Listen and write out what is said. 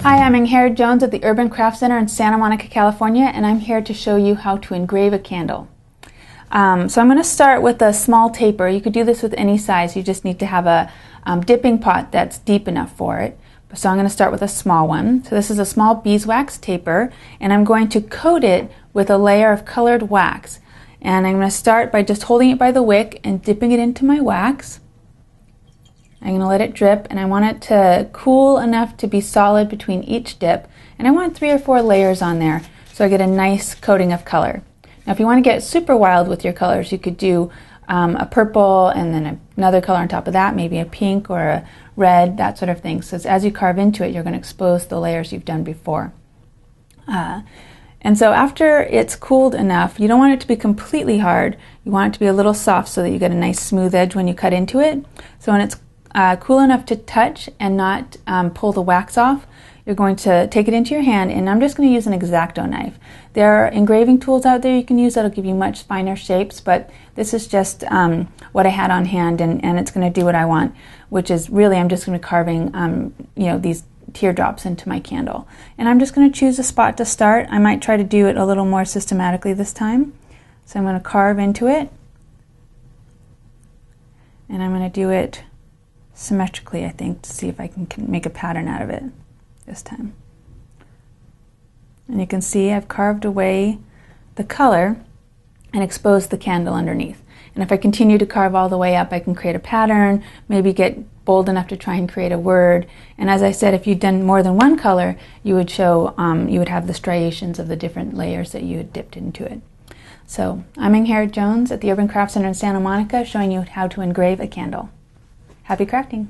Hi, I'm Ingrid Jones at the Urban Craft Center in Santa Monica, California, and I'm here to show you how to engrave a candle. So I'm going to start with a small taper. You could do this with any size. You just need to have a dipping pot that's deep enough for it. So I'm going to start with a small one. So this is a small beeswax taper, and I'm going to coat it with a layer of colored wax. And I'm going to start by just holding it by the wick and dipping it into my wax. I'm going to let it drip, and I want it to cool enough to be solid between each dip. And I want 3 or 4 layers on there so I get a nice coating of color. Now if you want to get super wild with your colors, you could do a purple and then another color on top of that, maybe a pink or a red, that sort of thing. So as you carve into it, you're going to expose the layers you've done before. And so after it's cooled enough, you don't want it to be completely hard. You want it to be a little soft so that you get a nice smooth edge when you cut into it. So when it's cool enough to touch and not pull the wax off, you're going to take it into your hand, and I'm just going to use an X-Acto knife. There are engraving tools out there you can use that'll give you much finer shapes, but this is just what I had on hand, and it's going to do what I want, which is really I'm just going to be carving these teardrops into my candle. And I'm just going to choose a spot to start. I might try to do it a little more systematically this time. So I'm going to carve into it, and I'm going to do it symmetrically, I think, to see if I can make a pattern out of it this time. And you can see I've carved away the color and exposed the candle underneath. And if I continue to carve all the way up, I can create a pattern, maybe get bold enough to try and create a word. And as I said, if you'd done more than one color, you would show, you would have the striations of the different layers that you had dipped into it. So I'm Ingrid Jones at the Urban Craft Center in Santa Monica, showing you how to engrave a candle. Happy crafting!